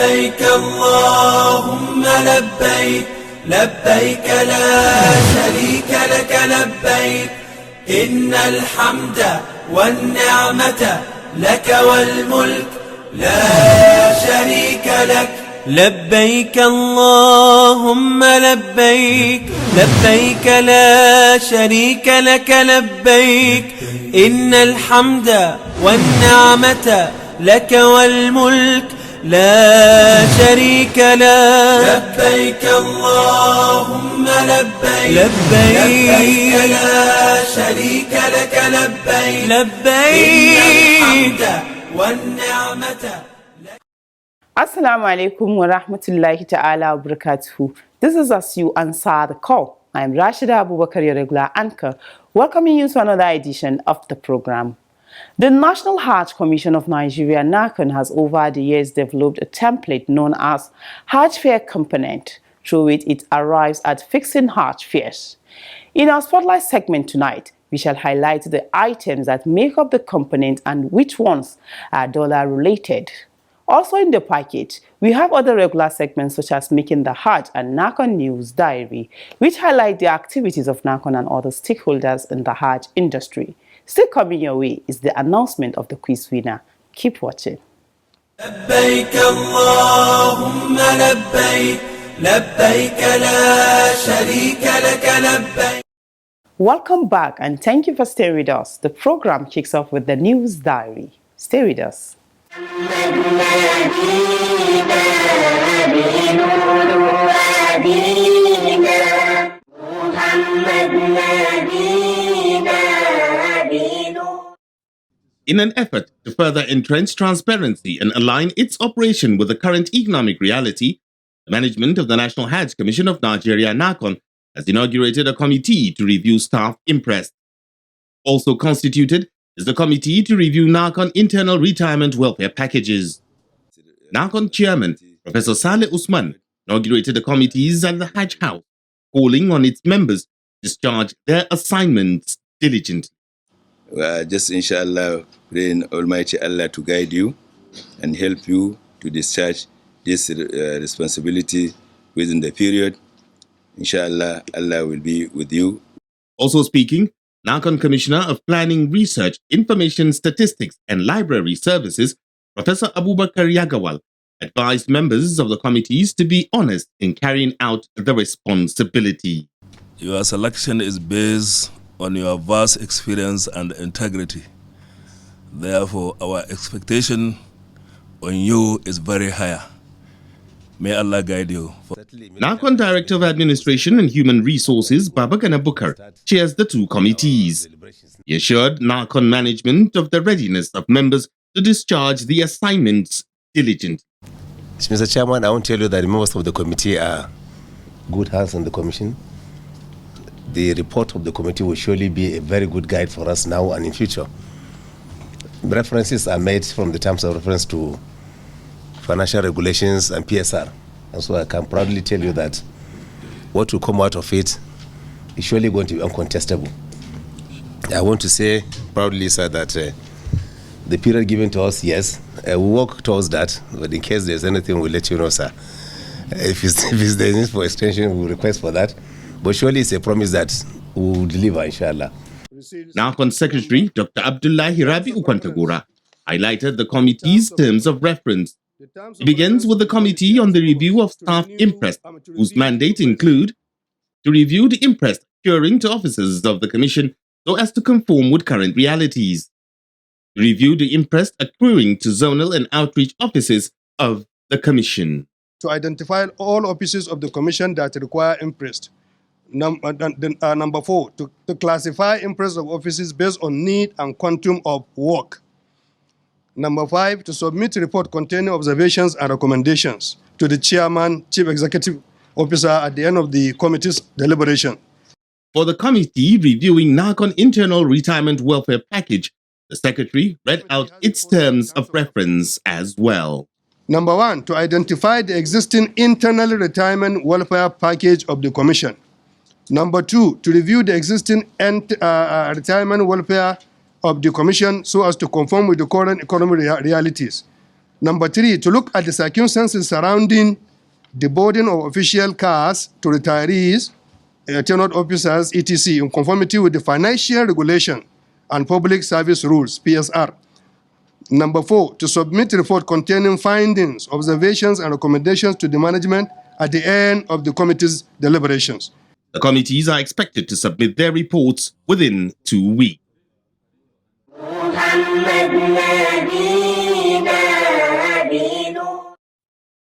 لبيك اللهم لبيك لبيك لا شريك لك لبيك إن الحمد والنعمة لك والملك لا شريك لك لبيك اللهم لبيك لبيك لا شريك لك لبيك إن الحمد والنعمة لك والملك لا شريك لك لبيك اللهم لبيك لبيك لا شريك لك لبيك إن الحمد والنعمة. Assalamu alaikum wa rahmatullahi ta'ala wa barakatuhu. This is As You Answer the Call. I am Rashida Abubakar, your regular anchor, welcoming you to another edition of the program. The National Hajj Commission of Nigeria, NAHCON, has over the years developed a template known as Hajj Fare Component. Through it arrives at fixing Hajj fares. In our Spotlight segment tonight, we shall highlight the items that make up the component and which ones are dollar-related. Also in the package, we have other regular segments such as Making the Hajj and NAHCON News Diary, which highlight the activities of NAHCON and other stakeholders in the Hajj industry. Still coming your way is the announcement of the quiz winner. Keep watching. لبيك اللهم لبيك لبيك لا شريك لك لبيك. Welcome back and thank you for staying with us. The program kicks off with the News Diary. Stay with us. In an effort to further entrench transparency and align its operation with the current economic reality, the management of the National Hajj Commission of Nigeria, NAHCON, has inaugurated a committee to review staff impressed. Also constituted is the committee to review NAHCON internal retirement welfare packages. NAHCON chairman, Professor Saleh Usman, inaugurated the committees at the Hajj House, calling on its members to discharge their assignments diligently. Just inshallah, praying Almighty Allah to guide you and help you to discharge this responsibility within the period. Inshallah, Allah will be with you. Also speaking, NAHCON Commissioner of Planning, Research, Information Statistics and Library Services, Professor Abubakar Yagawal, advised members of the committees to be honest in carrying out the responsibility. Your selection is based on your vast experience and integrity. Therefore, our expectation on you is very high. May Allah guide you. NAHCON Director of Administration and Human Resources, Babagana Bukar, chairs the two committees. He assured NAHCON management of the readiness of members to discharge the assignments diligently. Mr. Chairman, I want to tell you that members of the committee are good hands on the commission. The report of the committee will surely be a very good guide for us now and in future. References are made from the terms of reference to financial regulations and PSR. And so I can proudly tell you that what will come out of it is surely going to be uncontestable. I want to say proudly, sir, that the period given to us, yes, we work towards that, but in case there's anything, we'll let you know, sir. If it's the need for extension, we'll request for that. But surely it's a promise that we will deliver, inshallah. NAHCON Secretary Dr. Abdullahi Rabi Ukwantagura highlighted the committee's terms of reference. It begins with the Committee on the Review of Staff Impressed, whose mandate include to review the impressed accruing to officers of the Commission so as to conform with current realities, to review the impressed accruing to zonal and outreach offices of the Commission, to identify all offices of the Commission that require impressed. Number 4, to classify impressed of offices based on need and quantum of work. Number 5, to submit a report containing observations and recommendations to the chairman, chief executive officer at the end of the committee's deliberation. For the committee reviewing NAHCON internal retirement welfare package, the secretary read out its terms of reference as well. Number 1, to identify the existing internal retirement welfare package of the Commission. Number 2, to review the existing retirement welfare of the Commission so as to conform with the current economic realities. Number 3, to look at the circumstances surrounding the boarding of official cars to retirees, tenured officers, etc., in conformity with the Financial Regulation and Public Service Rules, PSR. Number 4, to submit a report containing findings, observations, and recommendations to the management at the end of the committee's deliberations. The committees are expected to submit their reports within 2 weeks.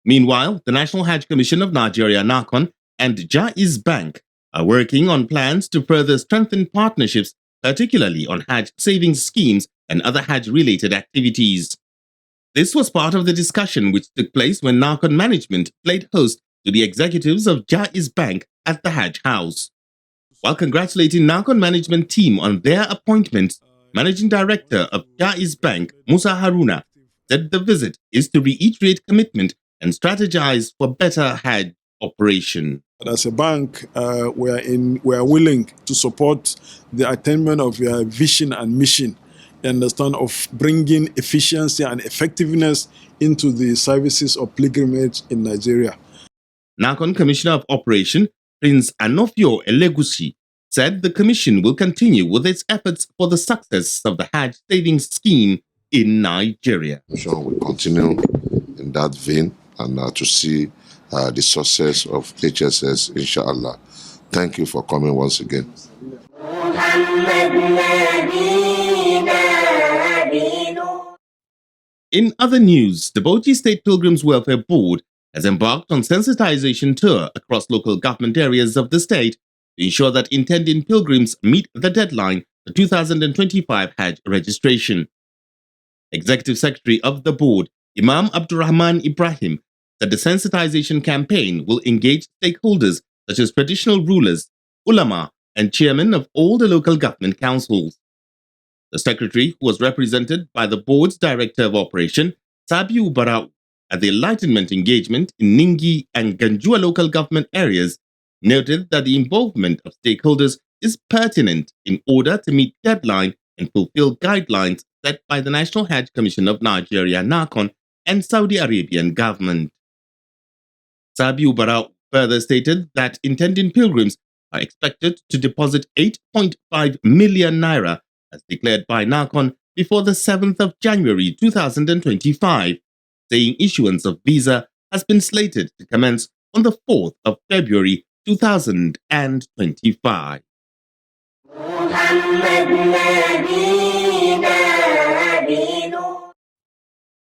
Meanwhile, the National Hajj Commission of Nigeria, NAHCON, and Jaiz Bank are working on plans to further strengthen partnerships, particularly on Hajj savings schemes and other Hajj-related activities. This was part of the discussion which took place when NAHCON management played host to the executives of Jaiz Bank at the Hajj House. While congratulating NAHCON management team on their appointments, Managing Director of Jaiz Bank, Musa Haruna, said the visit is to reiterate commitment and strategize for better Hajj operation. As a bank, we are willing to support the attainment of your vision and mission, understand, of bringing efficiency and effectiveness into the services of pilgrimage in Nigeria. NAHCON Commissioner of Operation, Prince Anofio Elegushi, said the commission will continue with its efforts for the success of the Hajj savings scheme in Nigeria. The commission will continue in that vein and to see the success of HSS, inshallah. Thank you for coming once again. In other news, the Bauchi State Pilgrims Welfare Board has embarked on sensitization tour across local government areas of the state to ensure that intending pilgrims meet the deadline for 2025 Hajj registration. Executive Secretary of the board, Imam Abdurrahman Ibrahim, said the sensitization campaign will engage stakeholders such as traditional rulers, ulama, and chairmen of all the local government councils. The secretary, who was represented by the board's director of operation, Sabiu Barau, at the enlightenment engagement in Ningi and Ganjua local government areas, noted that the involvement of stakeholders is pertinent in order to meet deadline and fulfill guidelines set by the National Hajj Commission of Nigeria, NAHCON, and Saudi Arabian government. Sabiu Barau further stated that intending pilgrims are expected to deposit 8.5 million naira as declared by NAHCON before the 7th of January 2025, saying issuance of visa has been slated to commence on the 4th of February 2025.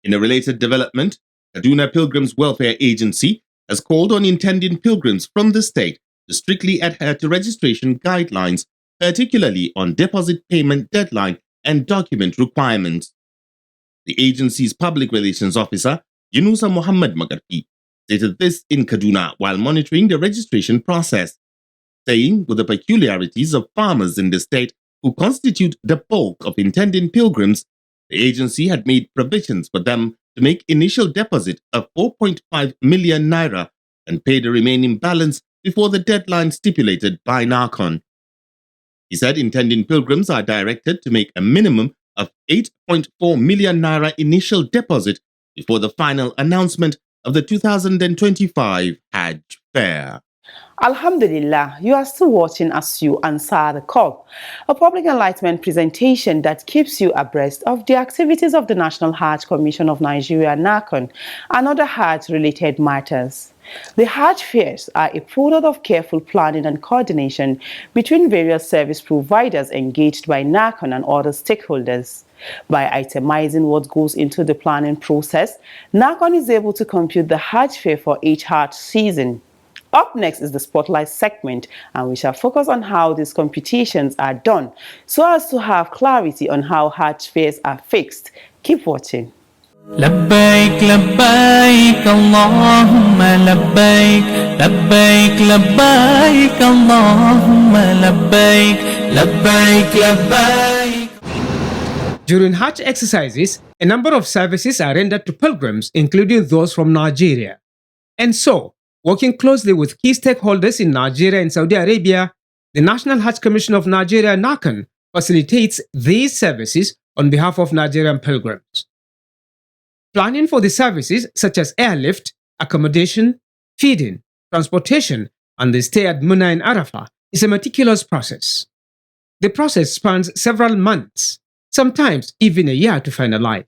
In a related development, Kaduna Pilgrims Welfare Agency has called on intending pilgrims from the state to strictly adhere to registration guidelines, particularly on deposit payment deadline and document requirements. The agency's public relations officer, Yunusa Muhammad Magarfi, stated this in Kaduna while monitoring the registration process, saying with the peculiarities of farmers in the state who constitute the bulk of intending pilgrims, the agency had made provisions for them to make initial deposit of 4.5 million naira and pay the remaining balance before the deadline stipulated by NAHCON. He said intending pilgrims are directed to make a minimum of 8.4 million naira initial deposit before the final announcement of the 2025 Hajj Fair. Alhamdulillah, you are still watching As You Answer the Call, a public enlightenment presentation that keeps you abreast of the activities of the National Hajj Commission of Nigeria, NAHCON, and other Hajj-related matters. The Hajj fairs are a product of careful planning and coordination between various service providers engaged by NAHCON and other stakeholders. By itemizing what goes into the planning process, NAHCON is able to compute the Hajj fair for each Hajj season. Up next is the Spotlight segment, and we shall focus on how these computations are done so as to have clarity on how Hajj fares are fixed. Keep watching. لبيك لبيك اللهم لبيك لبيك لبيك اللهم لبيك لبيك لبيك. During Hajj exercises, a number of services are rendered to pilgrims, including those from Nigeria. And so, working closely with key stakeholders in Nigeria and Saudi Arabia, the National Hajj Commission of Nigeria, NAHCON, facilitates these services on behalf of Nigerian pilgrims. Planning for the services such as airlift, accommodation, feeding, transportation, and the stay at Muna in Arafah is a meticulous process. The process spans several months, sometimes even a year to finalize.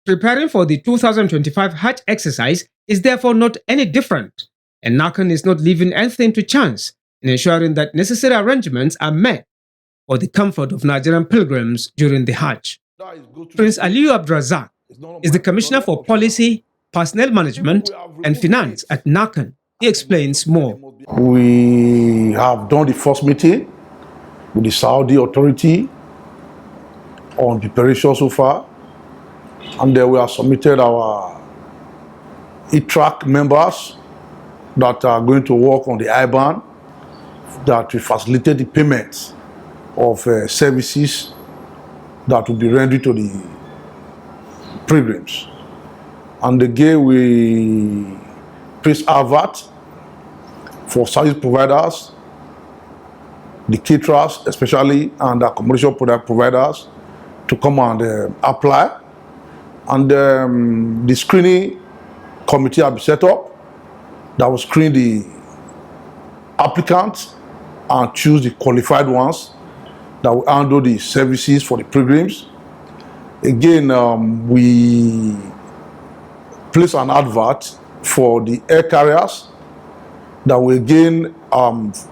Preparing for the 2025 Hajj exercise is therefore not any different, and NAHCON is not leaving anything to chance in ensuring that necessary arrangements are met for the comfort of Nigerian pilgrims during the Hajj. Prince Aliyu Abdrazak is the Commissioner for Policy, Personnel Management, and Finance at NAHCON. He explains more. We have done the first meeting with the Saudi authority on preparation so far, and then we have submitted our e-track members that are going to work on the IBAN that will facilitate the payments of services that will be rendered to the pilgrims. And again, we place AVAT for service providers, the caterers especially, and the accommodation providers to come and apply. And the screening committee have been set up that will screen the applicants and choose the qualified ones that will handle the services for the pilgrims. Again, we place an advert for the air carriers that will again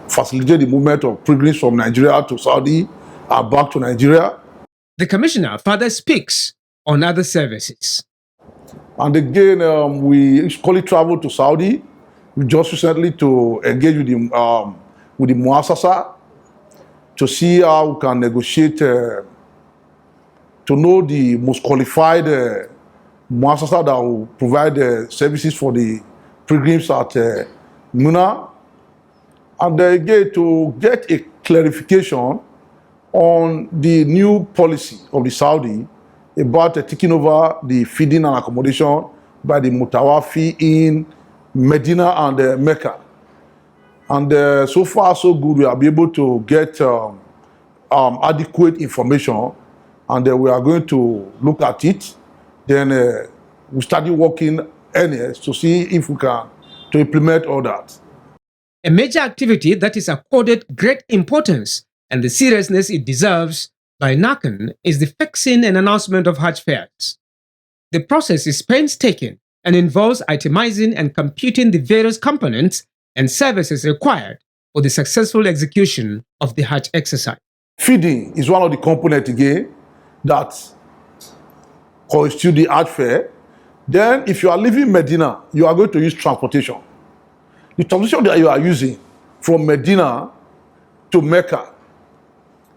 facilitate the movement of pilgrims from Nigeria to Saudi and back to Nigeria. The Commissioner further speaks on other services. And again, we equally travel to Saudi. We just recently to engage with the Muassasa to see how we can negotiate to know the most qualified Muassasa that will provide services for the pilgrims at Muna. And again, to get a clarification on the new policy of the Saudi about taking over the feeding and accommodation by the Mutawafi in Medina and Mecca. And so far, so good, we are able to get adequate information, and we are going to look at it. Then we started working to see if we can to implement all that. A major activity that is accorded great importance and the seriousness it deserves by NAHCON is the fixing and announcement of Hajj fares. The process is painstaking and involves itemizing and computing the various components and services required for the successful execution of the Hajj exercise. Feeding is one of the components again that constitute the Hajj fare. Then if you are leaving Medina, you are going to use transportation. The transportation that you are using from Medina to Mecca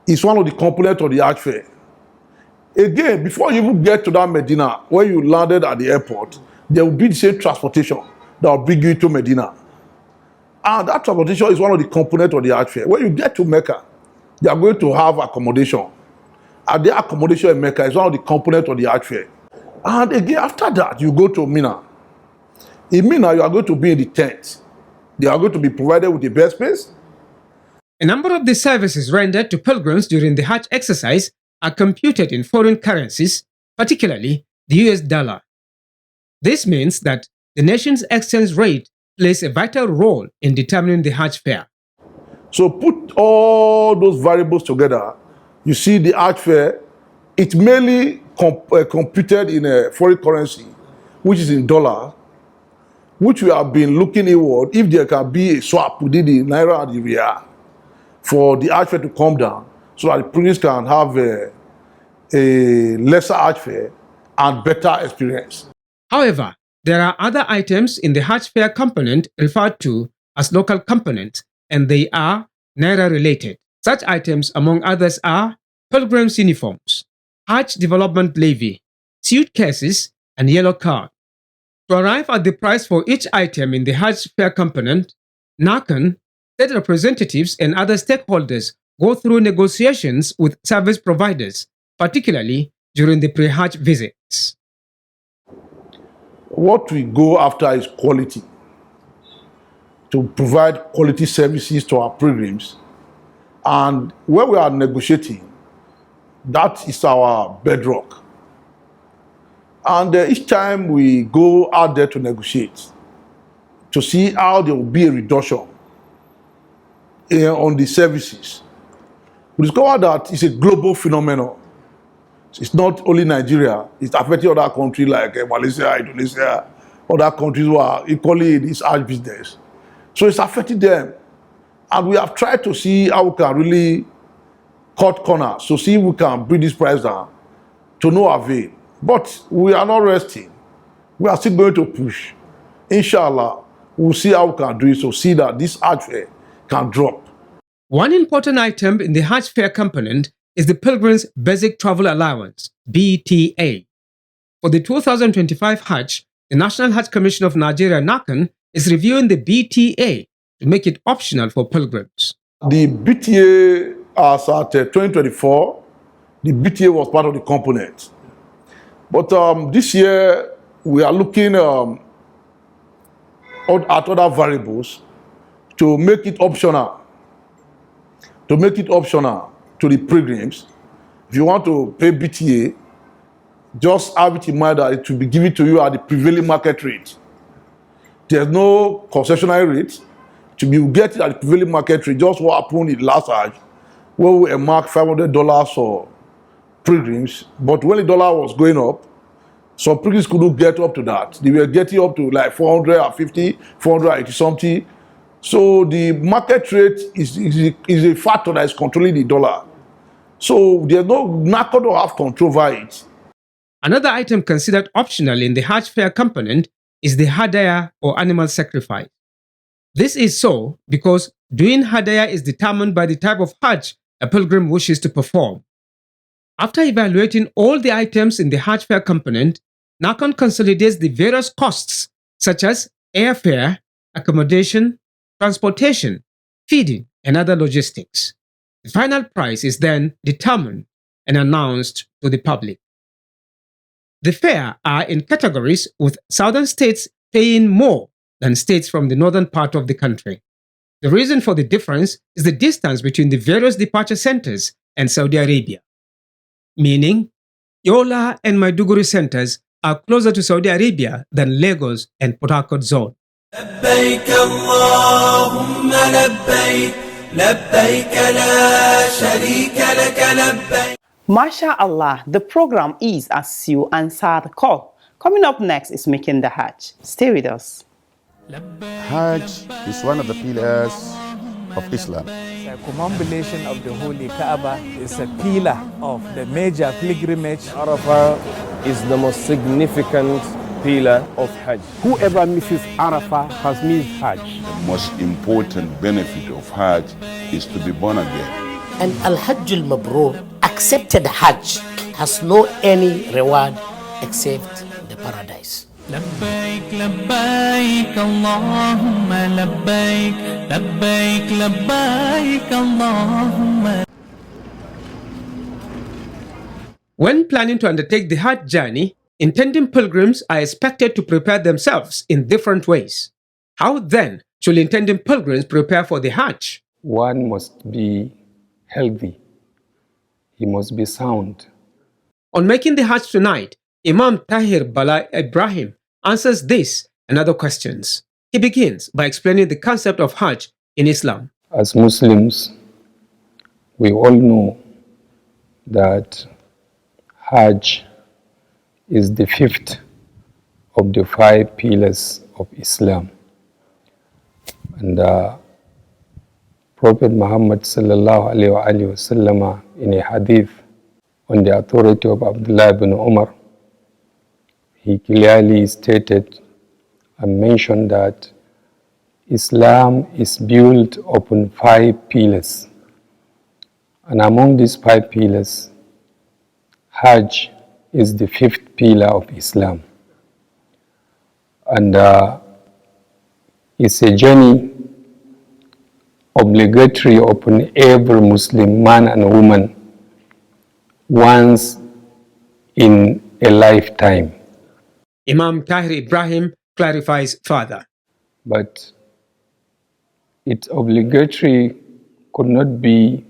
is one of the components of the Hajj fare. Again, before you even get to that Medina, when you landed at the airport, there will be the same transportation that will bring you to Medina. And that transportation is one of the components of the Hajj fare. When you get to Mecca, you are going to have accommodation. And the accommodation in Mecca is one of the components of the Hajj fare. And again, after that, you go to Mina. In Mina, you are going to be in the tent. They are going to be provided with the bed space. A number of the services rendered to pilgrims during the Hajj exercise are computed in foreign currencies, particularly the US dollar. This means that the nation's exchange rate plays a vital role in determining the Hajj fare. So put all those variables together, you see the Hajj fare, it's mainly computed in a foreign currency, which is in dollar, which we have been looking inward if there can be a swap within the Naira and the Riyal for the Hajj fare to come down so that the pilgrims can have a lesser Hajj fare and better experience. However, there are other items in the Hajj fare component referred to as local components, and they are Naira related. Such items, among others, are pilgrims' uniforms, Hajj development levy, suitcases, and yellow card. To arrive at the price for each item in the Hajj fare component, NAHCON, state representatives, and other stakeholders go through negotiations with service providers, particularly during the pre-Hajj visits. What we go after is quality, to provide quality services to our pilgrims. And when we are negotiating, that is our bedrock. And each time we go out there to negotiate, to see how there will be a reduction on the services, we discover that it's a global phenomenon. It's not only Nigeria, it's affecting other countries like Malaysia, Indonesia, other countries who are equally in this Hajj business. So it's affecting them. And we have tried to see how we can really cut corners, to see if we can bring this price down to no avail. But we are not resting. We are still going to push. Inshallah, we'll see how we can do it, so see that this Hajj fare can drop. One important item in the Hajj fare component is the Pilgrim's Basic Travel Allowance, BTA. For the 2025 Hajj, the National Hajj Commission of Nigeria, NAHCON, is reviewing the BTA to make it optional for pilgrims. The BTA, as at 2024, the BTA was part of the component. But this year, we are looking at other variables to make it optional. To make it optional to the pilgrims. If you want to pay BTA, just have it in mind that it will be given to you at the prevailing market rate. There's no concessionary rate. You get it at the prevailing market rate, just what happened in last Hajj, where we marked $500 for pilgrims. But when the dollar was going up, some pilgrims couldn't get up to that. They were getting up to like 450, 480 something. So the market rate is a factor that is controlling the dollar. So there's no NAHCON to have control over it. Another item considered optional in the Hajj fare component is the hadaya or animal sacrifice. This is so because doing hadaya is determined by the type of Hajj a pilgrim wishes to perform. After evaluating all the items in the Hajj fare component, NAHCON consolidates the various costs such as airfare, accommodation, transportation, feeding, and other logistics. The final price is then determined and announced to the public. The fare are in categories, with southern states paying more than states from the northern part of the country. The reason for the difference is the distance between the various departure centers and Saudi Arabia, meaning Yola and Maiduguri centers are closer to Saudi Arabia than Lagos and Port Harcourt zone. لبيك اللهم لبيك لبيك لا شريك لك لبيك. MashaAllah, the program is as you answer the call. Coming up next is Making the Hajj. Stay with us. Hajj is one of the pillars of Islam. The circumambulation of the Holy Kaaba is a pillar of the major pilgrimage. Arafah is the most significant pillar of Hajj. Whoever misses Arafah has missed Hajj. The most important benefit of Hajj is to be born again. And Al-Hajj al-Mabrur, accepted Hajj, has no any reward except the paradise. لبيك لبيك اللهم لبيك لبيك لبيك اللهم. When planning to undertake the Hajj journey, intending pilgrims are expected to prepare themselves in different ways. How then should intending pilgrims prepare for the Hajj? One must be healthy. He must be sound. On Making the Hajj tonight, Imam Tahir Bala Ibrahim answers this and other questions. He begins by explaining the concept of Hajj in Islam. As Muslims, we all know that Hajj is the fifth of the 5 pillars of Islam. And Prophet Muhammad sallallahu alaihi wasallam in a hadith on the authority of Abdullah ibn Umar, he clearly stated and mentioned that Islam is built upon 5 pillars. And among these 5 pillars, Hajj is the 5th pillar of Islam. And it's a journey obligatory upon every Muslim man and woman once in a lifetime. Imam Tahir Ibrahim clarifies further. But it's obligatory could not be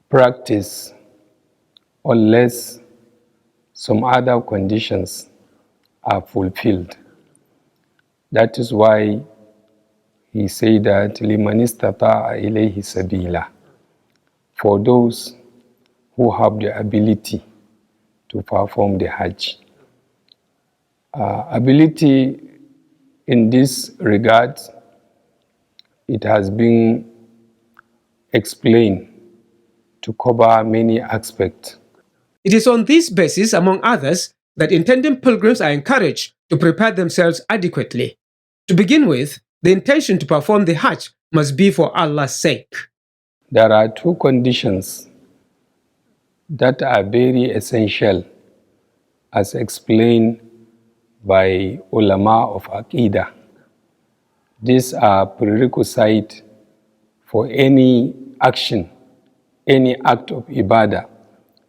practiced unless some other conditions are fulfilled. That is why he said that liman istata'a ilayhi sabila, for those who have the ability to perform the Hajj. Ability in this regard, it has been explained to cover many aspects. It is on this basis, among others, that intending pilgrims are encouraged to prepare themselves adequately. To begin with, the intention to perform the Hajj must be for Allah's sake. There are two conditions that are very essential, as explained by ulama of Aqidah. These are prerequisites for any action, any act of ibadah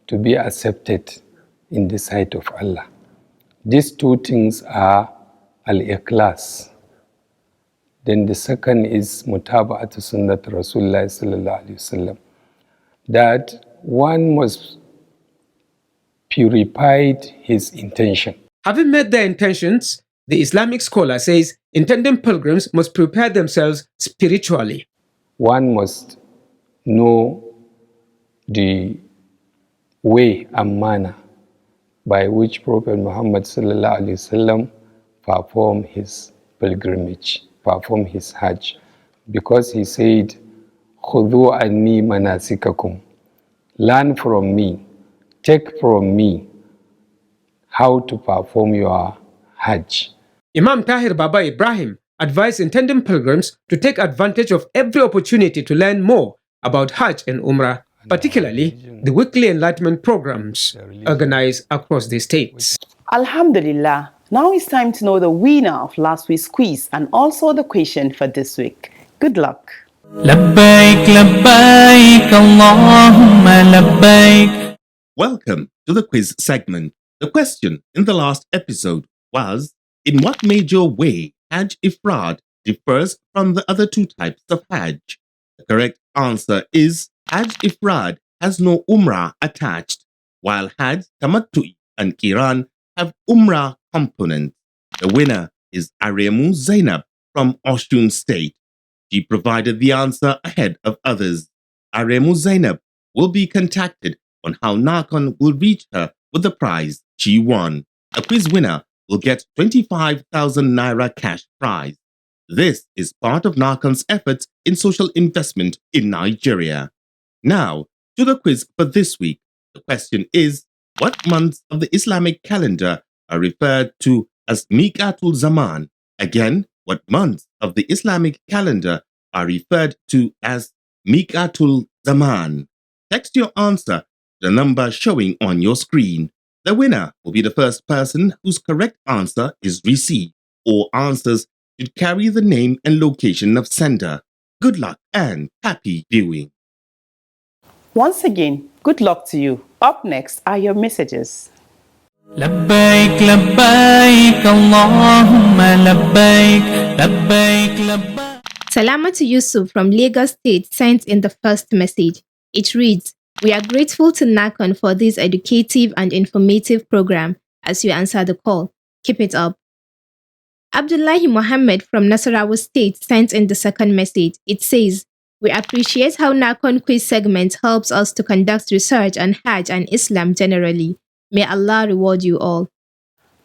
to be accepted in the sight of Allah. These two things are al-ikhlas. Then the second is mutaba'atu sunnat Rasulullah sallallahu alaihi wasallam, that one must purify his intention. Having met their intentions, the Islamic scholar says intending pilgrims must prepare themselves spiritually. One must know the way and manner by which Prophet Muhammad sallallahu alaihi wasallam performed his pilgrimage, performed his Hajj, because he said, "Khudhu anni manasikakum," learn from me, take from me how to perform your Hajj. Imam Tahir Baba Ibrahim advised intending pilgrims to take advantage of every opportunity to learn more about Hajj and Umrah, particularly the weekly enlightenment programs organized across the states. Alhamdulillah, now it's time to know the winner of last week's quiz and also the question for this week. Good luck. لبيك لبيك اللهم لبيك. Welcome to the quiz segment. The question in the last episode was, in what major way Hajj Ifrad differs from the other two types of Hajj? The correct answer is Hajj Ifrad has no Umrah attached, while Hajj Tamattu'i and Qiran have Umrah components. The winner is Aremu Zainab from Osun State. She provided the answer ahead of others. Aremu Zainab will be contacted on how NAHCON will reach her with the prize she won. A quiz winner will get 25,000 Naira cash prize. This is part of NAHCON's efforts in social investment in Nigeria. Now, to the quiz for this week. The question is, what months of the Islamic calendar are referred to as Miqatul Zaman? Again, what months of the Islamic calendar are referred to as Miqatul Zaman? Text your answer to the number showing on your screen. The winner will be the first person whose correct answer is received. All answers should carry the name and location of sender. Good luck and happy viewing. Once again, good luck to you. Up next are your messages. لبيك لبيك اللهم لبيك لبيك لبيك. Salama to Yusuf from Lagos State sent in the first message. It reads, "We are grateful to NAHCON for this educative and informative program as you answer the call. Keep it up." Abdullahi Mohammed from Nasarawa State sent in the second message. It says, "We appreciate how NAHCON quiz segment helps us to conduct research on Hajj and Islam generally. May Allah reward you all."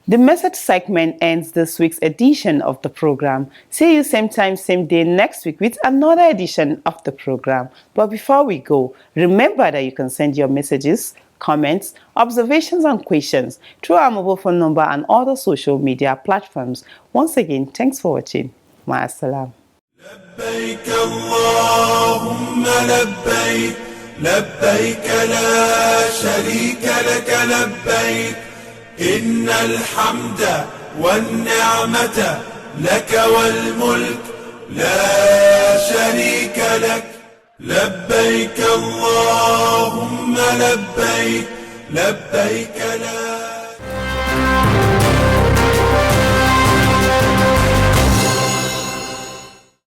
The message segment ends this week's edition of the program. See you same time, same day next week with another edition of the program. But before we go, remember that you can send your messages, comments, observations and questions through our mobile phone number and other social media platforms. Once again, thanks for watching. Ma'assalam. لبيك اللهم لبيك لبيك لا شريك لك لبيك إن الحمد والنعمة لك والملك لا شريك لك لبيك اللهم لبيك لبيك لا